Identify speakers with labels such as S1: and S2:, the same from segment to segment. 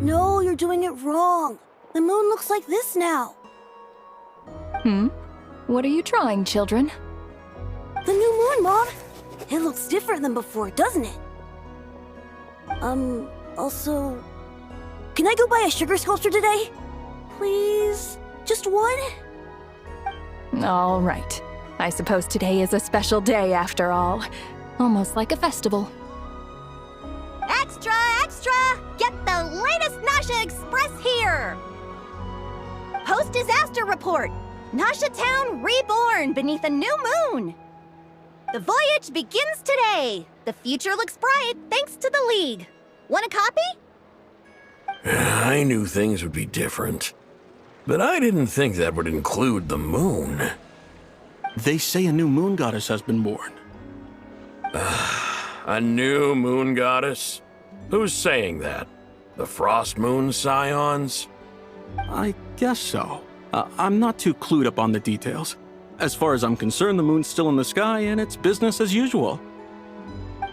S1: No, you're doing it wrong. The moon looks like this now.
S2: What are you trying, children?
S1: The new moon, Mom. It looks different than before, doesn't it? Also... Can I go buy a sugar sculpture today? Please? Just one?
S2: All right. I suppose today is a special day after all. Almost like a festival.
S3: Extra, extra! Get the latest Nasha Express here! Post-disaster report! Nasha Town reborn beneath a new moon! The voyage begins today! The future looks bright thanks to the League. Want a copy?
S4: I knew things would be different. But I didn't think that would include the moon.
S5: They say a new moon goddess has been born.
S4: A new moon goddess? Who's saying that? The Frost Moon Scions?
S5: I guess so. I'm not too clued up on the details. As far as I'm concerned, the moon's still in the sky and it's business as usual.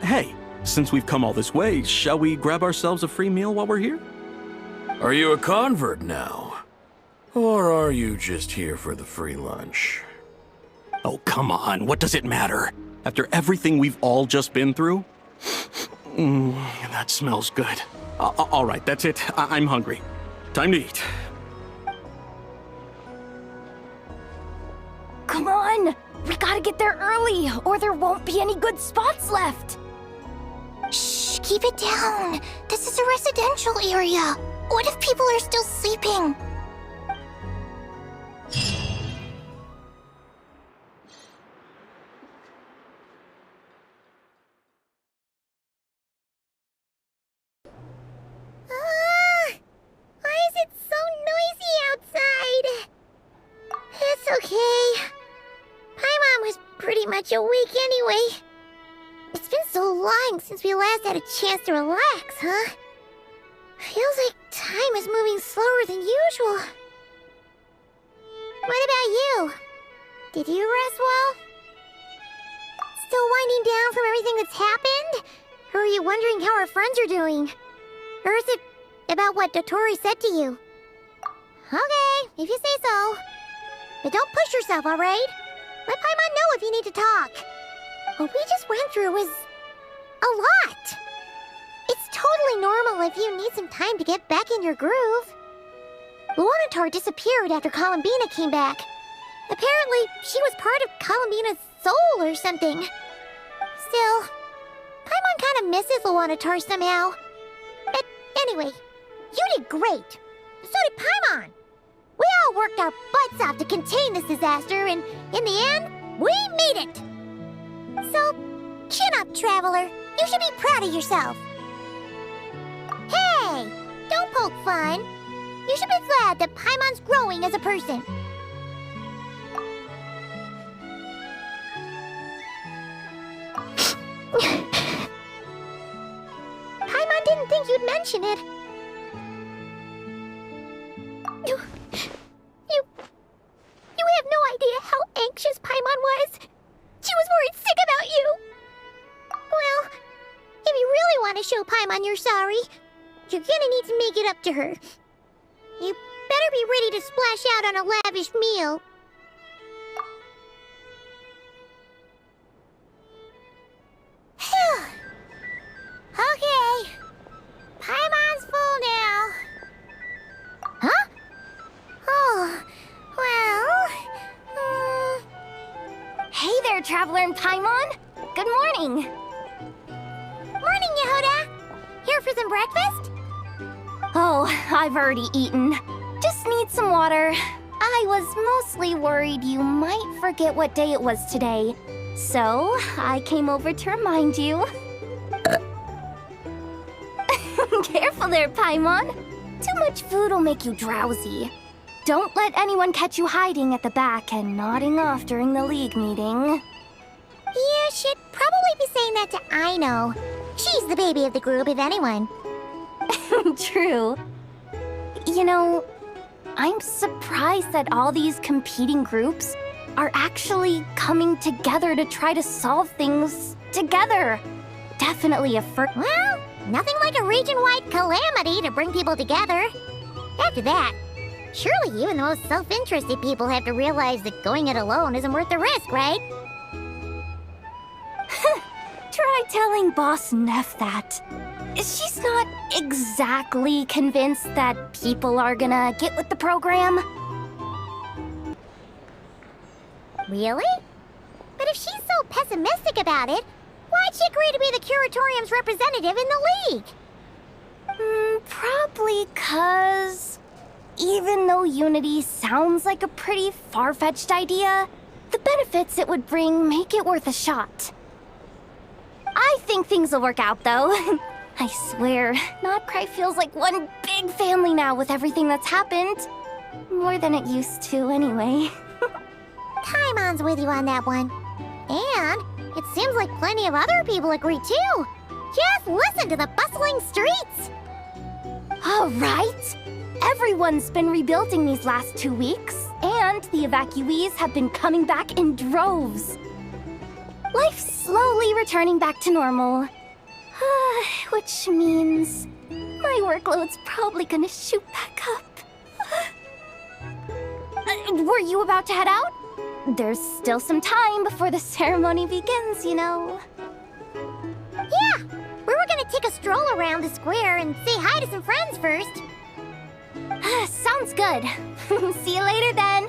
S5: Hey, since we've come all this way, shall we grab ourselves a free meal while we're here?
S4: Are you a convert now? Or are you just here for the free lunch?
S5: Oh, come on. What does it matter? After everything we've all just been through? That smells good. All right, that's it. I'm hungry. Time to eat.
S2: Come on! We gotta get there early, or there won't be any good spots left!
S6: Shh, keep it down. This is a residential area. What if people are still sleeping?
S7: Why is it so noisy outside? It's okay. Paimon was pretty much awake anyway. It's been so long since we last had a chance to relax, huh? Feels like time is moving slower than usual. What about you? Did you rest well? Still winding down from everything that's happened? Or are you wondering how our friends are doing? Or is it about what Dotori said to you? Okay, if you say so. But don't push yourself, alright? Let Paimon know if you need to talk. What we just went through was a lot. It's totally normal if you need some time to get back in your groove. Luonatar disappeared after Columbina came back. Apparently, she was part of Columbina's soul or something. Still, Paimon kind of misses Luonatar somehow. But anyway, you did great. So did Paimon. We all worked our butts off to contain this disaster, and in the end, we made it. So, chin up, Traveler. You should be proud of yourself. Hey, don't poke fun. You should be glad that Paimon's growing as a person. Paimon didn't think you'd mention it. You have no idea how anxious Paimon was. She was worried sick about you. Well, if you really want to show Paimon you're sorry, you're gonna need to make it up to her. You better be ready to splash out on a lavish meal. Phew. Okay. Paimon's full now. Huh? Oh, well...
S6: Hey there, Traveler and Paimon. Good morning.
S7: Morning, Yehoda. Here for some breakfast?
S6: Oh, I've already eaten. Just need some water. I was mostly worried you might forget what day it was today. So, I came over to remind you. Careful there, Paimon. Too much food will make you drowsy. Don't let anyone catch you hiding at the back and nodding off during the League meeting.
S7: You should probably be saying that to Aino. She's the baby of the group, if anyone.
S6: True. You know, I'm surprised that all these competing groups are actually coming together to try to solve things together. Definitely a first.
S7: Well, Nothing like a region-wide calamity to bring people together. After that, surely even the most self-interested people have to realize that going it alone isn't worth the risk, right?
S6: Try telling Boss Neff that. She's not exactly convinced that people are gonna get with the program.
S7: Really? But if she's so pessimistic about it, why'd she agree to be the Curatorium's representative in the League?
S6: Probably 'cause even though Unity sounds like a pretty far-fetched idea, the benefits it would bring make it worth a shot. I think things will work out, though. I swear, Notcry feels like one big family now with everything that's happened. More than it used to, anyway.
S7: Paimon's with you on that one. And it seems like plenty of other people agree too. Just listen to the bustling streets.
S6: All right. Everyone's been rebuilding these last 2 weeks, and the evacuees have been coming back in droves. Life's slowly returning back to normal. Which means my workload's probably gonna shoot back up. Were you about to head out? There's still some time before the ceremony begins, you know.
S7: Yeah, we were gonna take a stroll around the square and say hi to some friends first.
S6: Sounds good. See you later then.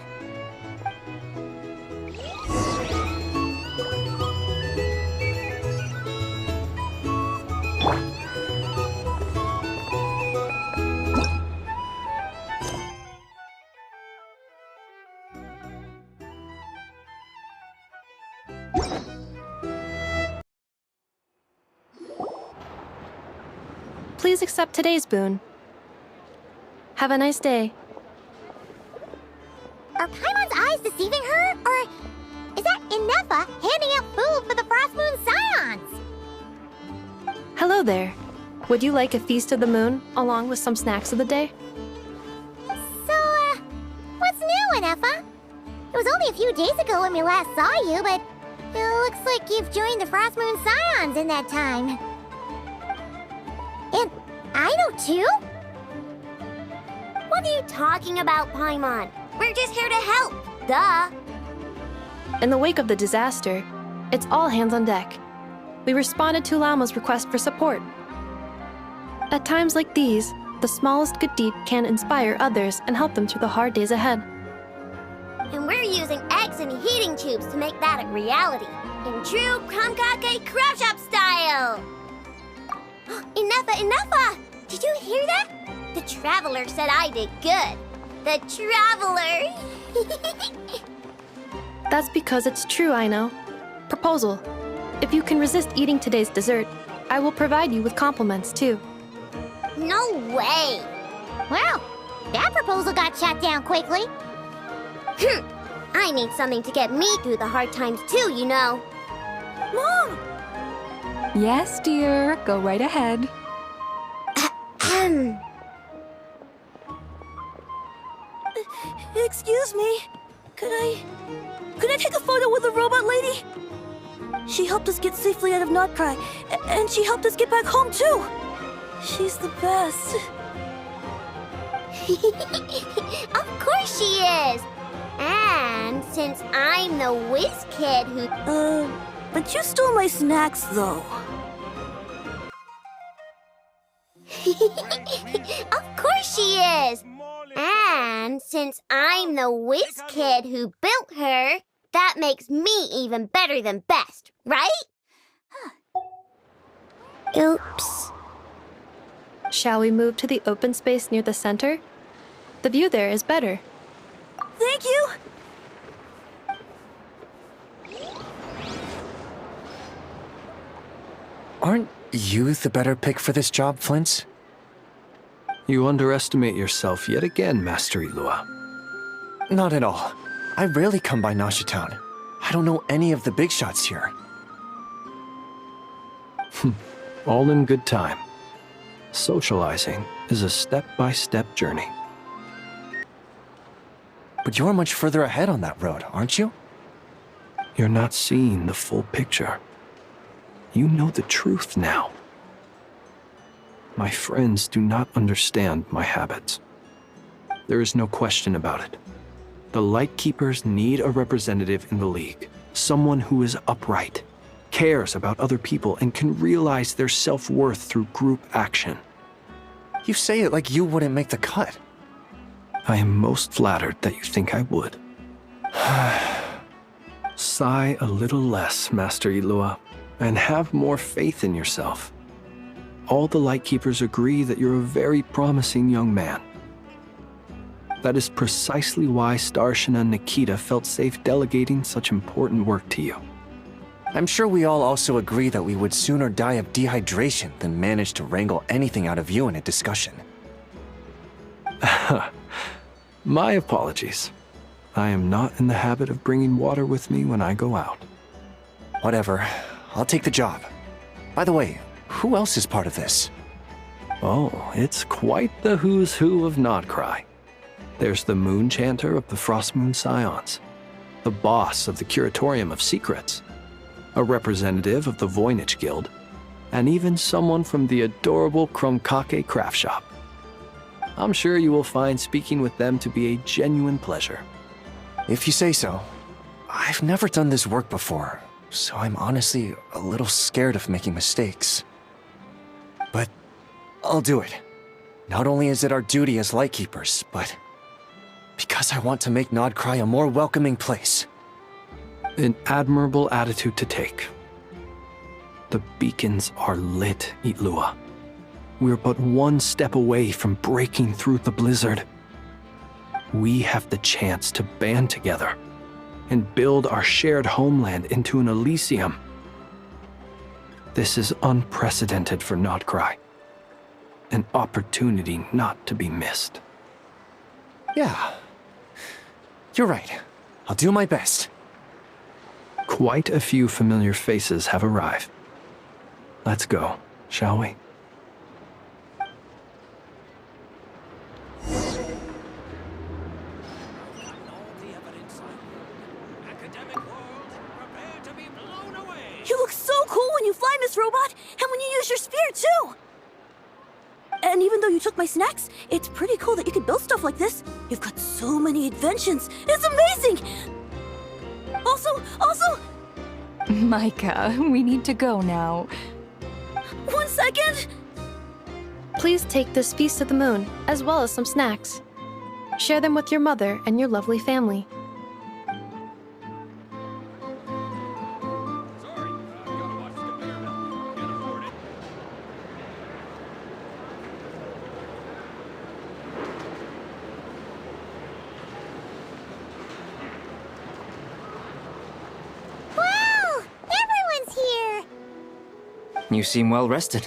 S8: Please accept today's boon. Have a nice day.
S7: Are Paimon's eyes deceiving her? Or is that Inefa handing out food for the Frostmoon Scions?
S8: Hello there. Would you like a feast of the moon, along with some snacks of the day?
S7: So, what's new, Inefa? It was only a few days ago when we last saw you, but it looks like you've joined the Frostmoon Scions in that time. And I know too?
S3: What are you talking about, Paimon? We're just here to help. Duh.
S8: In the wake of the disaster, it's all hands on deck. We responded to Lama's request for support. At times like these, the smallest good deed can inspire others and help them through the hard days ahead.
S3: And we're using eggs and heating tubes to make that a reality. In true Krumkake Crab Shop style! Enough! Did you hear that? The Traveler said I did good. The Traveler!
S8: That's because it's true, I know. Proposal. If you can resist eating today's dessert, I will provide you with compliments, too.
S3: No way!
S7: Well, that proposal got shot down quickly.
S3: I need something to get me through the hard times too, you know.
S1: Mom!
S2: Yes, dear. Go right ahead.
S1: Excuse me. Could I take a photo with the robot lady? She helped us get safely out of Notcry, and she helped us get back home too. She's the best.
S3: Of course she is! And since I'm the whiz kid who...
S1: But you stole my snacks though.
S3: Of course she is! And since I'm the whiz kid who built her, that makes me even better than best, right? Oops.
S8: Shall we move to the open space near the center? The view there is better.
S1: Thank you.
S9: Aren't you the better pick for this job, Flint?
S10: You underestimate yourself yet again, Master Ilua.
S9: Not at all. I rarely come by Nasha Town. I don't know any of the big shots here.
S10: All in good time. Socializing is a step-by-step journey.
S9: But you're much further ahead on that road, aren't you?
S10: You're not seeing the full picture. You know the truth now. My friends do not understand my habits. There is no question about it. The Lightkeepers need a representative in the League. Someone who is upright, cares about other people, and can realize their self-worth through group action.
S9: You say it like you wouldn't make the cut.
S10: I am most flattered that you think I would. Sigh a little less, Master Ilua, and have more faith in yourself. All the Lightkeepers agree that you're a very promising young man. That is precisely why Starshina and Nikita felt safe delegating such important work to you.
S9: I'm sure we all also agree that we would sooner die of dehydration than manage to wrangle anything out of you in a discussion.
S10: My apologies. I am not in the habit of bringing water with me when I go out.
S9: Whatever. I'll take the job. By the way, who else is part of this?
S10: Oh, it's quite the who's who of Nodcry. There's the Moon Chanter of the Frostmoon Scions, the boss of the Curatorium of Secrets, a representative of the Voynich Guild, and even someone from the adorable Krumkake craft shop. I'm sure you will find speaking with them to be a genuine pleasure.
S9: If you say so. I've never done this work before, so I'm honestly a little scared of making mistakes. But I'll do it. Not only is it our duty as Lightkeepers, but because I want to make Nodcry a more welcoming place.
S10: An admirable attitude to take. The beacons are lit, Itlua. We're but one step away from breaking through the blizzard. We have the chance to band together and build our shared homeland into an Elysium. This is unprecedented for Nodcry. An opportunity not to be missed.
S9: Yeah. You're right. I'll do my best.
S10: Quite a few familiar faces have arrived. Let's go, shall we?
S1: You look so cool when you fly, Miss Robot, and when you use your spear, too! And even though you took my snacks, it's pretty cool that you could build stuff like this. You've got so many inventions. It's amazing! Also,
S2: Micah, we need to go now.
S1: 1 second!
S8: Please take this Feast of the Moon, as well as some snacks. Share them with your mother and your lovely family.
S7: Wow! Everyone's here!
S11: You seem well rested.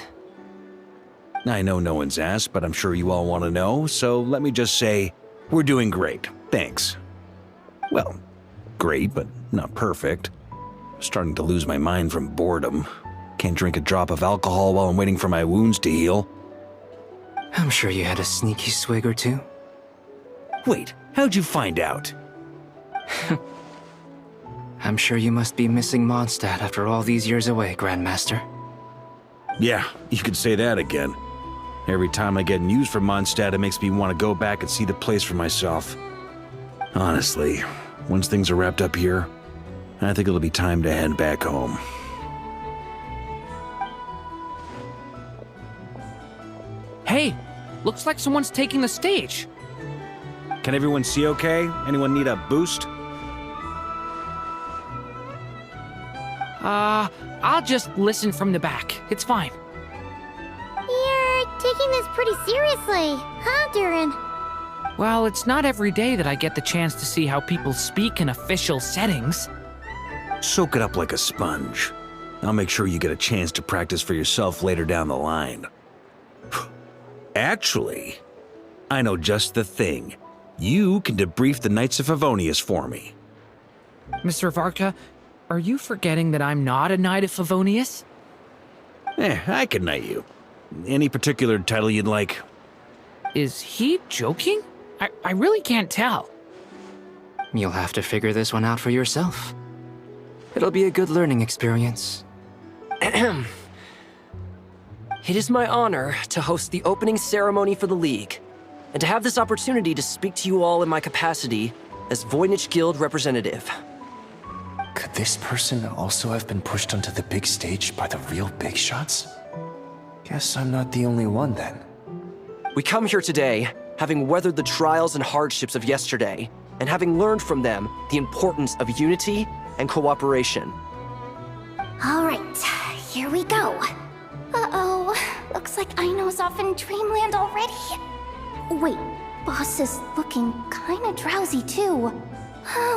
S12: I know no one's asked, but I'm sure you all want to know, so let me just say, we're doing great. Thanks. Well, great, but not perfect. Starting to lose my mind from boredom. Can't drink a drop of alcohol while I'm waiting for my wounds to heal.
S11: I'm sure you had a sneaky swig or two.
S12: Wait, how'd you find out?
S11: I'm sure you must be missing Mondstadt after all these years away, Grandmaster.
S12: Yeah, you could say that again. Every time I get news from Mondstadt, it makes me want to go back and see the place for myself. Honestly, once things are wrapped up here, I think it'll be time to head back home.
S13: Hey, looks like someone's taking the stage.
S12: Can everyone see okay? Anyone need a boost?
S13: I'll just listen from the back. It's fine.
S7: You're taking this pretty seriously, huh, Durin?
S13: Well, it's not every day that I get the chance to see how people speak in official settings.
S12: Soak it up like a sponge. I'll make sure you get a chance to practice for yourself later down the line. Actually, I know just the thing. You can debrief the Knights of Favonius for me.
S13: Mr. Varka, are you forgetting that I'm not a Knight of Favonius?
S12: I can knight you. Any particular title you'd like?
S13: Is he joking? I really can't tell.
S11: You'll have to figure this one out for yourself. It'll be a good learning experience.
S14: It is my honor to host the opening ceremony for the League, and to have this opportunity to speak to you all in my capacity as Voynich Guild representative.
S9: Could this person also have been pushed onto the big stage by the real big shots? Guess I'm not the only one then.
S14: We come here today, having weathered the trials and hardships of yesterday, and having learned from them the importance of unity and cooperation.
S6: All right, here we go. Uh-oh, looks like Aino's off in Dreamland already. Wait, Boss is looking kinda drowsy too.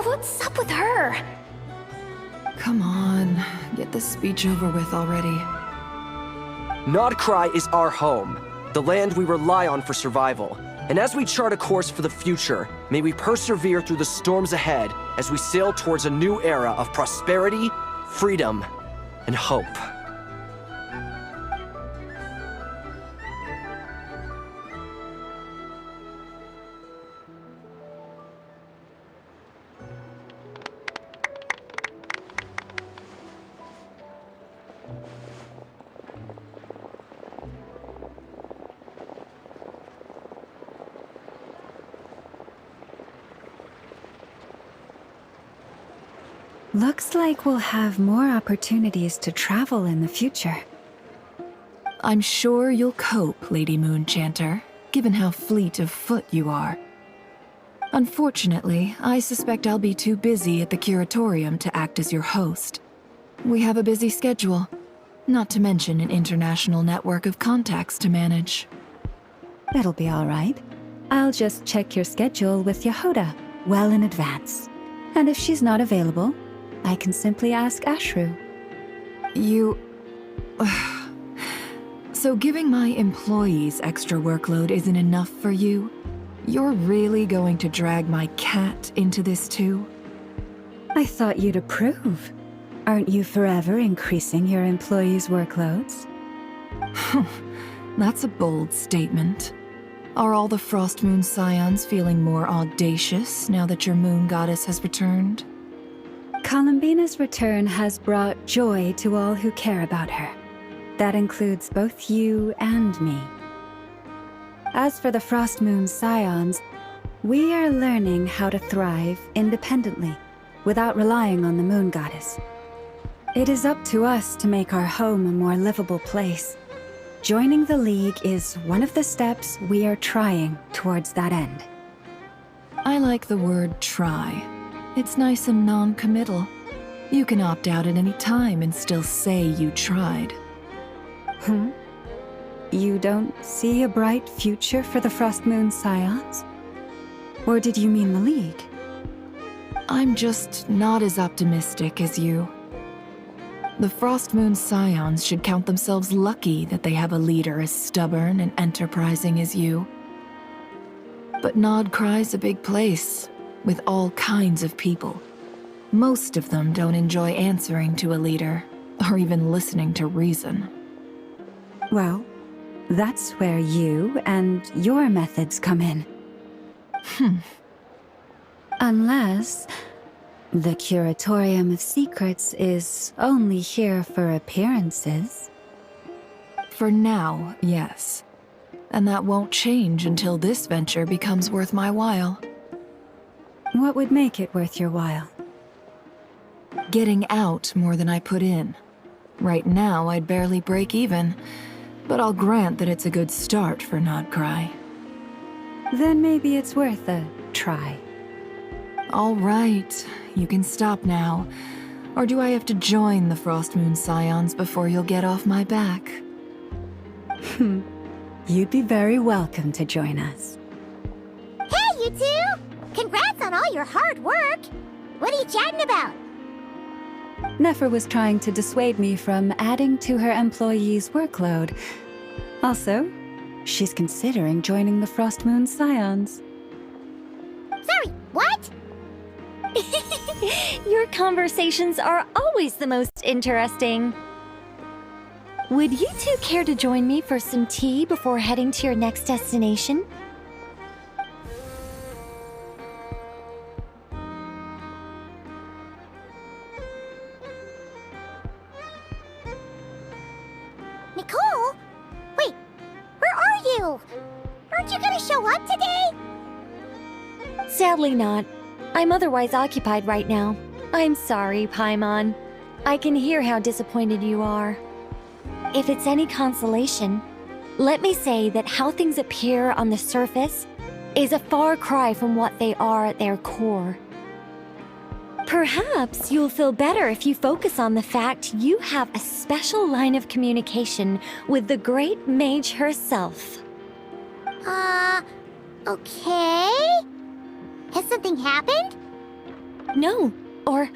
S6: What's up with her?
S2: Come on, get this speech over with already.
S14: Nodcry is our home, the land we rely on for survival. And as we chart a course for the future, may we persevere through the storms ahead as we sail towards a new era of prosperity, freedom, and hope.
S15: Looks like we'll have more opportunities to travel in the future.
S2: I'm sure you'll cope, Lady Moonchanter, given how fleet of foot you are. Unfortunately, I suspect I'll be too busy at the Curatorium to act as your host. We have a busy schedule, not to mention an international network of contacts to manage.
S15: That'll be all right. I'll just check your schedule with Yehoda well in advance. And if she's not available, I can simply ask Ashru.
S2: You... So giving my employees extra workload isn't enough for you? You're really going to drag my cat into this too?
S15: I thought you'd approve. Aren't you forever increasing your employees' workloads?
S2: That's a bold statement. Are all the Frostmoon Scions feeling more audacious now that your moon goddess has returned?
S15: Columbina's return has brought joy to all who care about her. That includes both you and me. As for the Frostmoon Scions, we are learning how to thrive independently, without relying on the moon goddess. It is up to us to make our home a more livable place. Joining the League is one of the steps we are trying towards that end.
S2: I like the word try. It's nice and non-committal. You can opt out at any time and still say you tried.
S15: You don't see a bright future for the Frostmoon Scions? Or did you mean the League?
S2: I'm just not as optimistic as you. The Frostmoon Scions should count themselves lucky that they have a leader as stubborn and enterprising as you. But Nodcry's a big place, with all kinds of people. Most of them don't enjoy answering to a leader, or even listening to reason.
S15: Well, that's where you and your methods come in. Unless the Curatorium of Secrets is only here for appearances.
S2: For now, yes. And that won't change until this venture becomes worth my while.
S15: What would make it worth your while?
S2: Getting out more than I put in. Right now, I'd barely break even, but I'll grant that it's a good start for Nodcry.
S15: Then maybe it's worth a try.
S2: All right, you can stop now. Or do I have to join the Frostmoon Scions before you'll get off my back?
S15: You'd be very welcome to join us.
S7: Hey, you two! Congrats on all your hard work! What are you chatting about?
S15: Nefer was trying to dissuade me from adding to her employees' workload. Also, she's considering joining the Frostmoon Scions.
S7: Sorry, what?
S3: Your conversations are always the most interesting. Would you two care to join me for some tea before heading to your next destination?
S7: Nicole? you? Aren't you gonna show up today?
S6: Sadly not. I'm otherwise occupied right now. I'm sorry, Paimon. I can hear how disappointed you are. If it's any consolation, let me say that how things appear on the surface is a far cry from what they are at their core. Perhaps you'll feel better if you focus on the fact you have a special line of communication with the great mage herself.
S7: Okay? Has something happened?
S6: No, or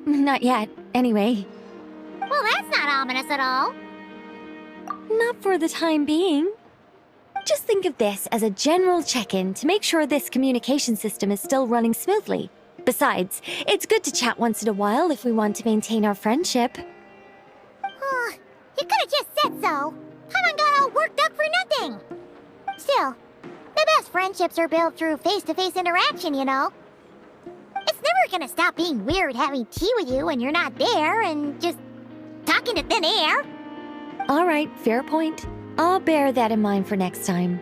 S6: not yet, anyway.
S7: Well, that's not ominous at all.
S6: Not for the time being. Just think of this as a general check-in to make sure this communication system is still running smoothly. Besides, it's good to chat once in a while if we want to maintain our friendship.
S7: You could have just said so. Haven't got all worked up for nothing. Still, the best friendships are built through face-to-face interaction, you know. It's never gonna stop being weird having tea with you when you're not there and just talking to thin air.
S6: All right, fair point. I'll bear that in mind for next time.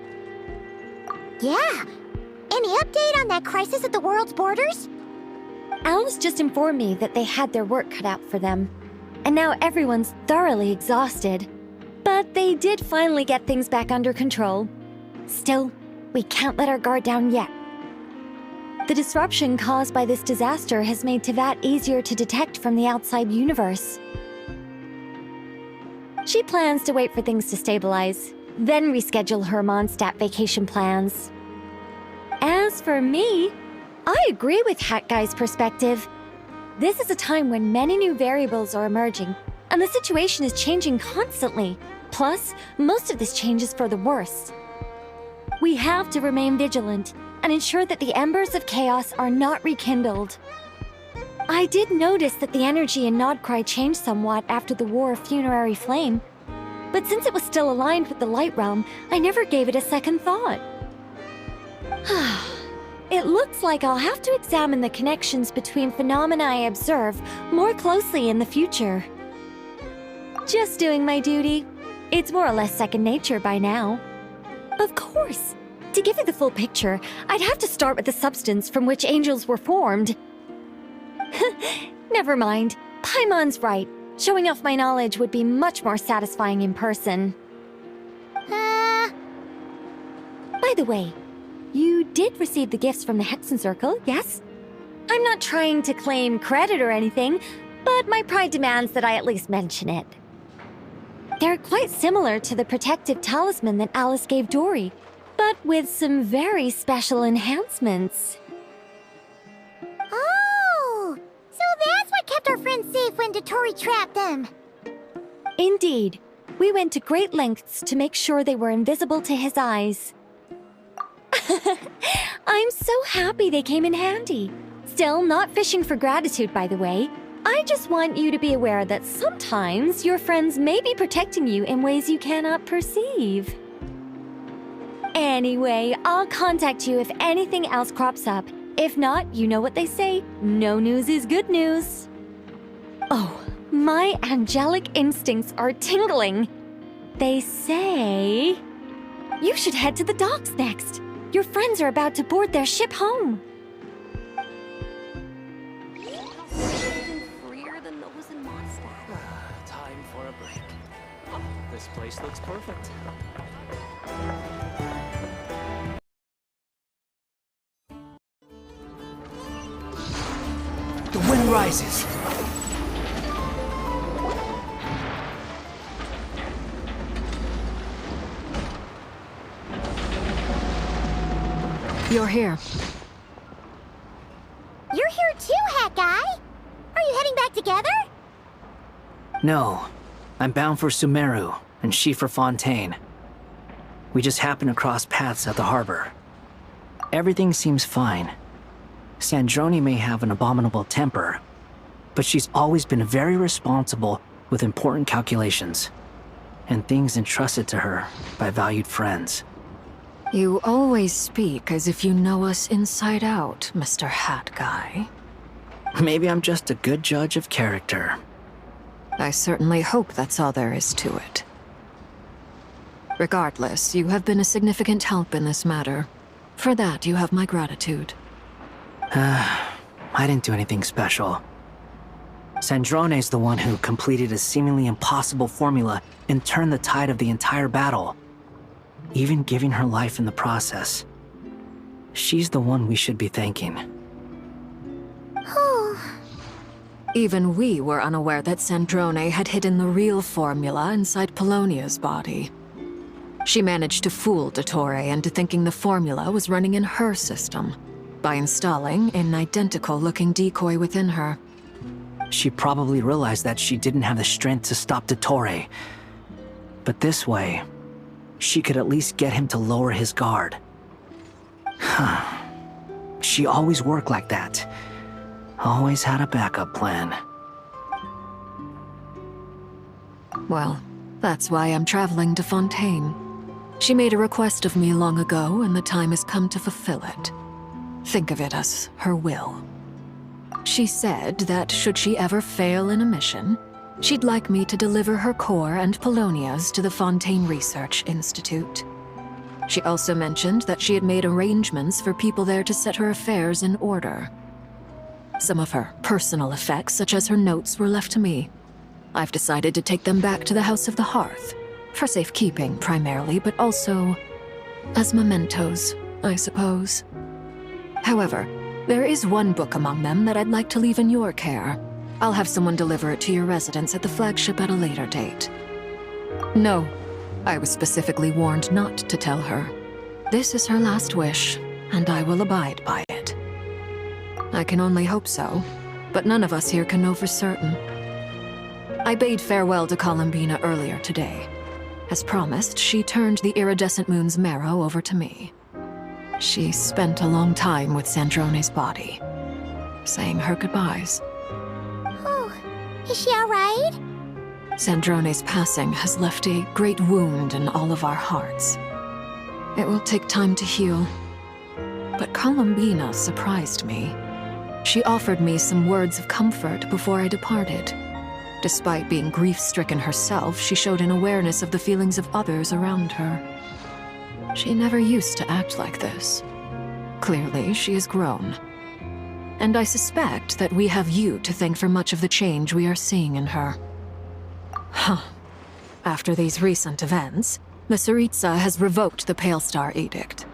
S7: Yeah. Any update on that crisis at the world's borders?
S6: Alice just informed me that they had their work cut out for them. And now everyone's thoroughly exhausted. But they did finally get things back under control. Still, we can't let our guard down yet. The disruption caused by this disaster has made Teyvat easier to detect from the outside universe. She plans to wait for things to stabilize, then reschedule her Mondstadt vacation plans. As for me, I agree with Hat Guy's perspective. This is a time when many new variables are emerging, and the situation is changing constantly. Plus, most of this change is for the worse. We have to remain vigilant and ensure that the embers of chaos are not rekindled. I did notice that the energy in Nodcry changed somewhat after the War of Funerary Flame, but since it was still aligned with the Light Realm, I never gave it a second thought. It looks like I'll have to examine the connections between phenomena I observe more closely in the future. Just doing my duty. It's more or less second nature by now. Of course. To give you the full picture, I'd have to start with the substance from which angels were formed. Never mind. Paimon's right. Showing off my knowledge would be much more satisfying in person. By the way, you did receive the gifts from the Hexen Circle, yes? I'm not trying to claim credit or anything, but my pride demands that I at least mention it. They're quite similar to the protective talisman that Alice gave Dory, but with some very special enhancements.
S7: Oh! So that's what kept our friends safe when Dotori trapped them.
S6: Indeed. We went to great lengths to make sure they were invisible to his eyes. I'm so happy they came in handy. Still, not fishing for gratitude, by the way. I just want you to be aware that sometimes your friends may be protecting you in ways you cannot perceive. Anyway, I'll contact you if anything else crops up. If not, you know what they say, no news is good news. Oh, my angelic instincts are tingling. They say you should head to the docks next. Your friends are about to board their ship home.
S1: Freer than those in Mondstadt.
S14: Time for a break. This place looks perfect.
S13: The wind rises.
S2: You're here.
S7: You're here too, Hat Guy. Are you heading back together?
S11: No. I'm bound for Sumeru, and she for Fontaine. We just happened to cross paths at the harbor. Everything seems fine. Sandrone may have an abominable temper, but she's always been very responsible with important calculations, and things entrusted to her by valued friends.
S2: You always speak as if you know us inside out, Mr. Hat Guy.
S11: Maybe I'm just a good judge of character.
S2: I certainly hope that's all there is to it. Regardless, you have been a significant help in this matter. For that, you have my gratitude.
S11: I didn't do anything special. Sandrone's the one who completed a seemingly impossible formula and turned the tide of the entire battle, even giving her life in the process. She's the one we should be thanking.
S2: Even we were unaware that Sandrone had hidden the real formula inside Polonia's body. She managed to fool Dottore into thinking the formula was running in her system by installing an identical-looking decoy within her.
S11: She probably realized that she didn't have the strength to stop Dottore. But this way, she could at least get him to lower his guard. She always worked like that. Always had a backup plan.
S2: Well, that's why I'm traveling to Fontaine. She made a request of me long ago, and the time has come to fulfill it. Think of it as her will. She said that should she ever fail in a mission, she'd like me to deliver her core and Polonia's to the Fontaine Research Institute. She also mentioned that she had made arrangements for people there to set her affairs in order. Some of her personal effects, such as her notes, were left to me. I've decided to take them back to the House of the Hearth, for safekeeping primarily, but also as mementos, I suppose. However, there is one book among them that I'd like to leave in your care. I'll have someone deliver it to your residence at the flagship at a later date. No, I was specifically warned not to tell her. This is her last wish, and I will abide by it. I can only hope so, but none of us here can know for certain. I bade farewell to Columbina earlier today. As promised, she turned the iridescent moon's marrow over to me. She spent a long time with Sandrone's body, saying her goodbyes.
S7: Oh, is she alright?
S2: Sandrone's passing has left a great wound in all of our hearts. It will take time to heal. But Columbina surprised me. She offered me some words of comfort before I departed. Despite being grief-stricken herself, she showed an awareness of the feelings of others around her. She never used to act like this. Clearly, she has grown. And I suspect that we have you to thank for much of the change we are seeing in her. Huh. After these recent events, the Tsaritsa has revoked the Pale Star Edict.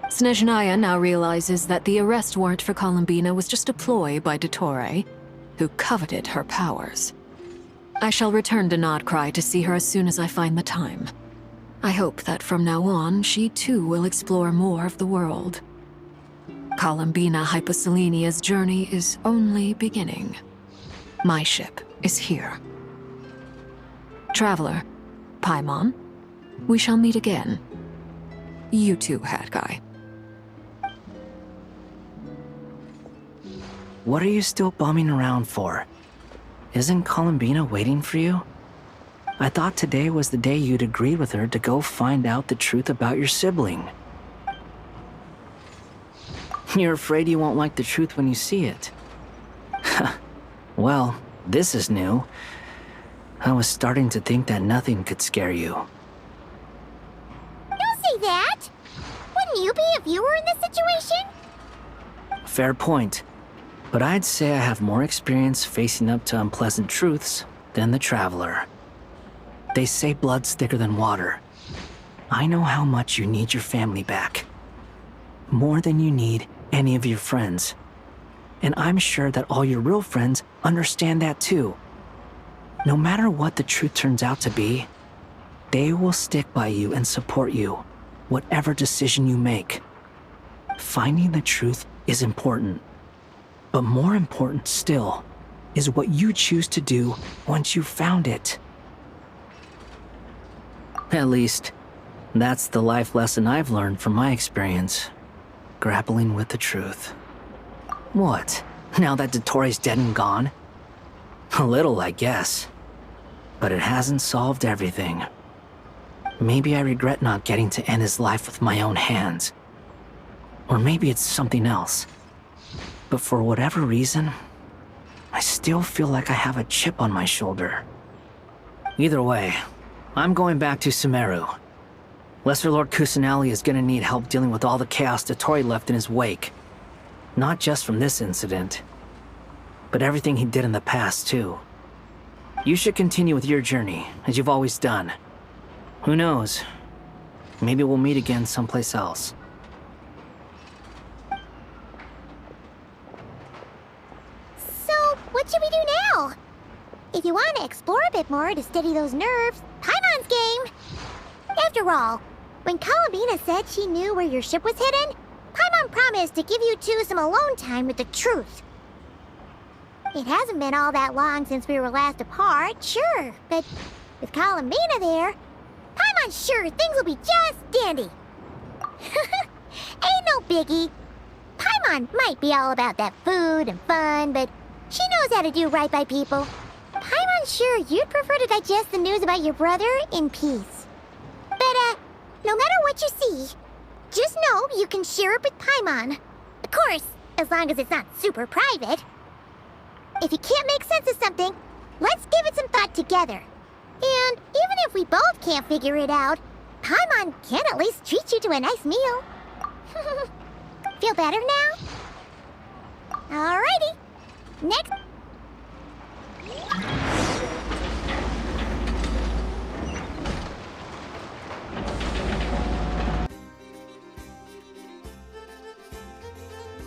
S2: Snezhnaya now realizes that the arrest warrant for Columbina was just a ploy by Dottore, who coveted her powers. I shall return to Nodcry to see her as soon as I find the time. I hope that from now on, she too will explore more of the world. Columbina Hyposelenia's journey is only beginning. My ship is here. Traveler, Paimon, we shall meet again. You too, Hat Guy.
S11: What are you still bumming around for? Isn't Columbina waiting for you? I thought today was the day you'd agreed with her to go find out the truth about your sibling. You're afraid you won't like the truth when you see it. Well, this is new. I was starting to think that nothing could scare you.
S7: Don't say that! Wouldn't you be if you were in this situation?
S11: Fair point. But I'd say I have more experience facing up to unpleasant truths than the Traveler. They say blood's thicker than water. I know how much you need your family back. More than you need any of your friends. And I'm sure that all your real friends understand that too. No matter what the truth turns out to be, they will stick by you and support you, whatever decision you make. Finding the truth is important. But more important still is what you choose to do once you've found it. At least, that's the life lesson I've learned from my experience, grappling with the truth. What? Now that Dottore's dead and gone? A little, I guess. But it hasn't solved everything. Maybe I regret not getting to end his life with my own hands. Or maybe it's something else. But for whatever reason, I still feel like I have a chip on my shoulder. Either way, I'm going back to Sumeru. Lesser Lord Kusanali is gonna need help dealing with all the chaos Detoy left in his wake. Not just from this incident, but everything he did in the past, too. You should continue with your journey, as you've always done. Who knows? Maybe we'll meet again someplace else.
S7: So, what should we do now? If you want to explore a bit more to steady those nerves, Paimon's game! After all, when Columbina said she knew where your ship was hidden, Paimon promised to give you two some alone time with the truth. It hasn't been all that long since we were last apart, sure, but with Columbina there, Paimon's sure things will be just dandy. Ain't no biggie. Paimon might be all about that food and fun, but she knows how to do right by people. Paimon's sure you'd prefer to digest the news about your brother in peace. But, no matter what you see, just know you can share it with Paimon. Of course, as long as it's not super private. If you can't make sense of something, let's give it some thought together. And even if we both can't figure it out, Paimon can at least treat you to a nice meal. Feel better now? Alrighty. Next